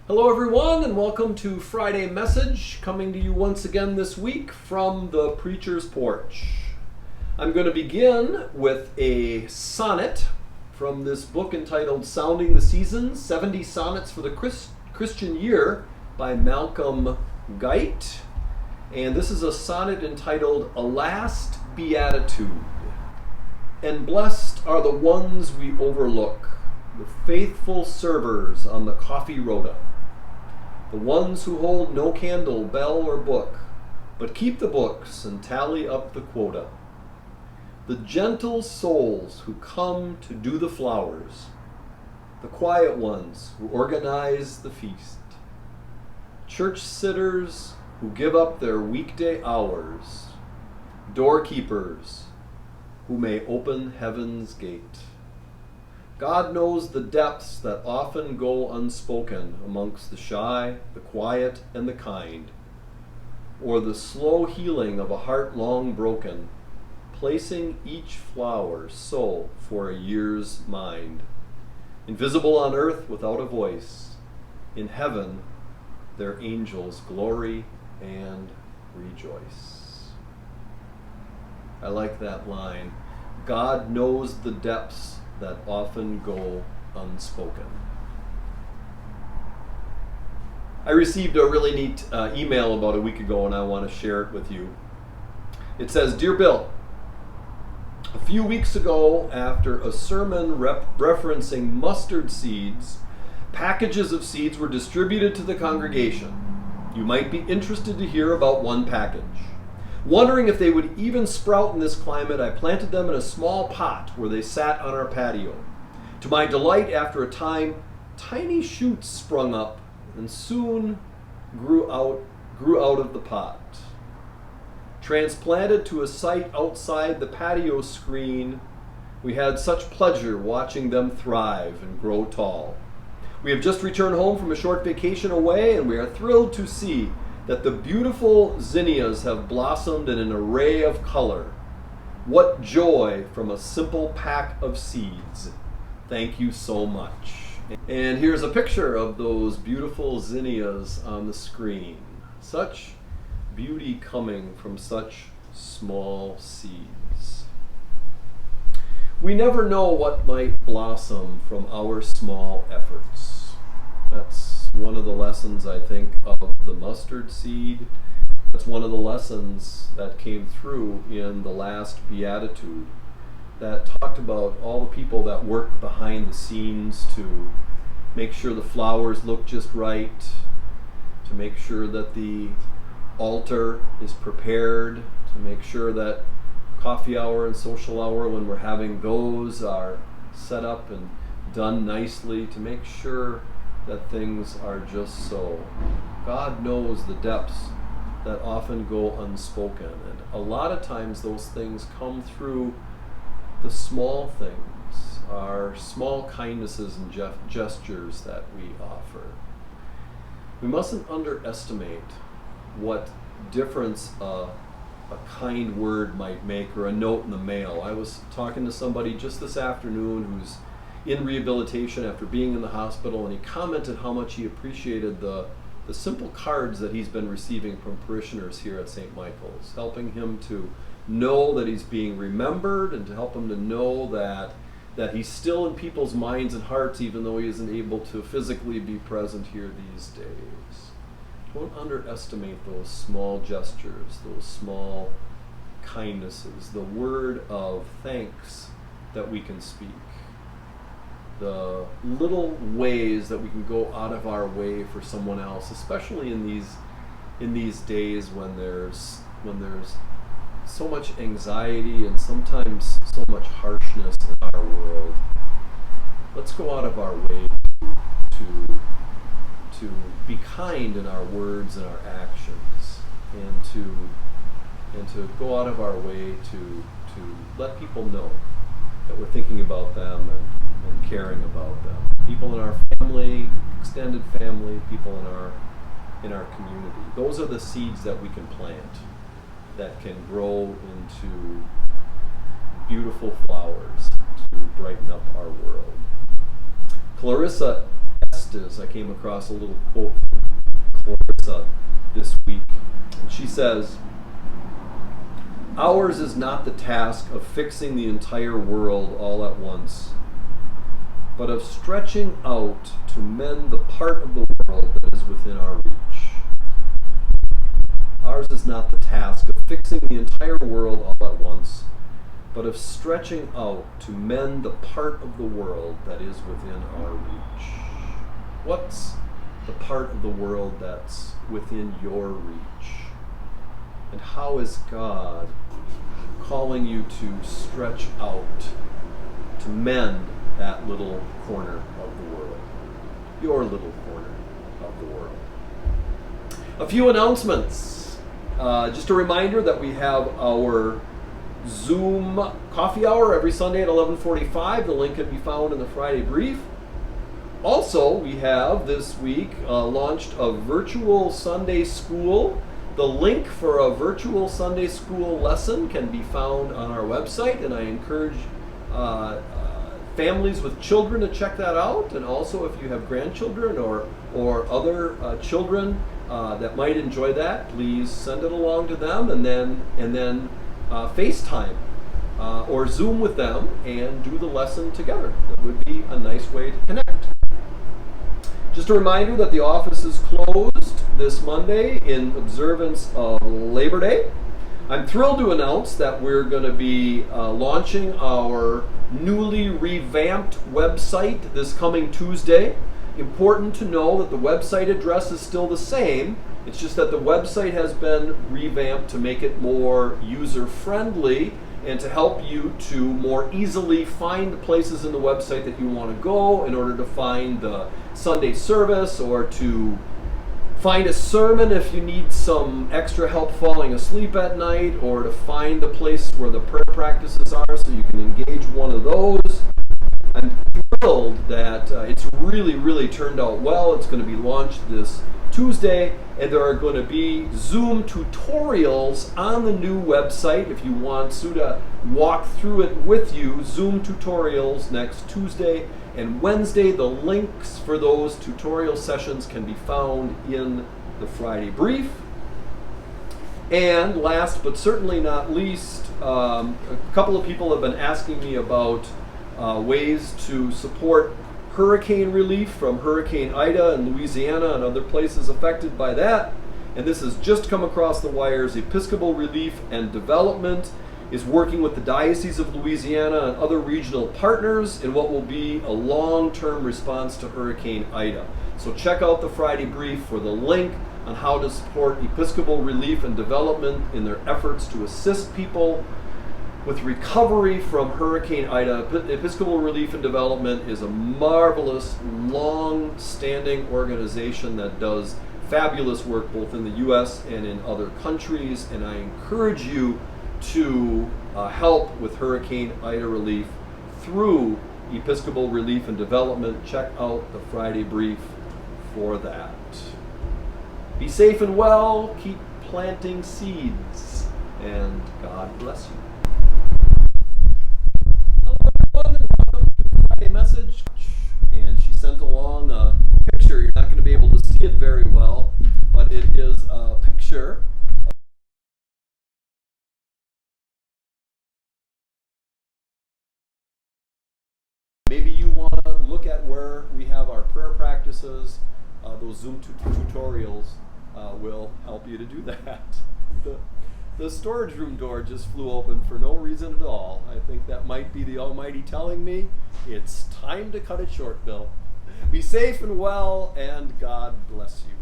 Hello everyone, and welcome to Friday Message, coming to you once again this week from the Preacher's Porch. I'm going to begin with a sonnet from this book entitled Sounding the Seasons, 70 Sonnets for the Christian Year by Malcolm Guite. And this is a sonnet entitled A Last Beatitude. And blessed are the ones we overlook, the faithful servers on the coffee rota, the ones who hold no candle, bell, or book, but keep the books and tally up the quota. The gentle souls who come to do the flowers, the quiet ones who organize the feast, church sitters who give up their weekday hours, doorkeepers who may open heaven's gate. God knows the depths that often go unspoken amongst the shy, the quiet, and the kind, or the slow healing of a heart long broken, placing each flower so for a year's mind. Invisible on earth without a voice, in heaven their angels glory and rejoice. I like that line. God knows the depths that often go unspoken. I received a really neat email about a week ago, and I want to share it with you. It says, Dear Bill, a few weeks ago, after a sermon referencing mustard seeds, packages of seeds were distributed to the congregation. You might be interested to hear about one package. Wondering if they would even sprout in this climate, I planted them in a small pot where they sat on our patio. To my delight, after a time, tiny shoots sprung up and soon grew out of the pot. Transplanted to a site outside the patio screen, we had such pleasure watching them thrive and grow tall. We have just returned home from a short vacation away, and we are thrilled to see that the beautiful zinnias have blossomed in an array of color. What joy from a simple pack of seeds. Thank you so much. And here's a picture of those beautiful zinnias on the screen. Such beauty coming from such small seeds. We never know what might blossom from our small efforts. That's one of the lessons, I think, of the mustard seed. That's one of the lessons that came through in the last Beatitude that talked about all the people that work behind the scenes to make sure the flowers look just right, to make sure that the altar is prepared, to make sure that coffee hour and social hour, when we're having those, are set up and done nicely, to make sure that things are just so. God knows the depths that often go unspoken, and a lot of times those things come through the small things, our small kindnesses and gestures that we offer. We mustn't underestimate what difference a kind word might make, or a note in the mail. I was talking to somebody just this afternoon who's in rehabilitation after being in the hospital, and he commented how much he appreciated the simple cards that he's been receiving from parishioners here at St. Michael's, helping him to know that he's being remembered, and to help him to know that he's still in people's minds and hearts, even though he isn't able to physically be present here these days. Don't underestimate those small gestures, those small kindnesses, the word of thanks that we can speak, the little ways that we can go out of our way for someone else, especially in these days when there's so much anxiety and sometimes so much harshness in our world. Let's go out of our way to be kind in our words and our actions, and to go out of our way to let people know that we're thinking about them and caring about them. People in our family, extended family, people in our community. Those are the seeds that we can plant that can grow into beautiful flowers to brighten up our world. Clarissa rest is. I came across a little quote from Clarissa this week. And she says, "Ours is not the task of fixing the entire world all at once, but of stretching out to mend the part of the world that is within our reach." Ours is not the task of fixing the entire world all at once, but of stretching out to mend the part of the world that is within our reach. What's the part of the world that's within your reach? And how is God calling you to stretch out to mend that little corner of the world? Your little corner of the world. A few announcements. Just a reminder that we have our Zoom coffee hour every Sunday at 11:45. The link can be found in the Friday brief. Also, we have this week launched a virtual Sunday school. The link for a virtual Sunday school lesson can be found on our website, and I encourage families with children to check that out. And also, if you have grandchildren or other children that might enjoy that, please send it along to them, and then FaceTime or Zoom with them and do the lesson together. That would be a nice way to connect. Just a reminder that the office is closed this Monday in observance of Labor Day. I'm thrilled to announce that we're going to be launching our newly revamped website this coming Tuesday. Important to know that the website address is still the same. It's just that the website has been revamped to make it more user-friendly and to help you to more easily find the places in the website that you want to go in order to find the Sunday service, or to find a sermon if you need some extra help falling asleep at night, or to find the place where the prayer practices are so you can engage one of those. I'm thrilled that it's really turned out well. It's going to be launched this Tuesday, and there are going to be Zoom tutorials on the new website. If you want Sue to walk through it with you, Zoom tutorials next Tuesday and Wednesday. The links for those tutorial sessions can be found in the Friday brief. And last but certainly not least, a couple of people have been asking me about ways to support hurricane relief from Hurricane Ida in Louisiana and other places affected by that. And this has just come across the wires. Episcopal Relief and Development is working with the Diocese of Louisiana and other regional partners in what will be a long-term response to Hurricane Ida. So check out the Friday brief for the link on how to support Episcopal Relief and Development in their efforts to assist people with recovery from Hurricane Ida. Episcopal Relief and Development is a marvelous, long-standing organization that does fabulous work both in the U.S. and in other countries, and I encourage you to help with Hurricane Ida relief through Episcopal Relief and Development. Check out the Friday brief for that. Be safe and well, keep planting seeds, and God bless you. A message, and she sent along a picture. You're not going to be able to see it very well, but it is a picture. Maybe you want to look at where we have our prayer practices. Those Zoom tutorials will help you to do that. The storage room door just flew open for no reason at all. I think that might be the Almighty telling me it's time to cut it short, Bill. Be safe and well, and God bless you.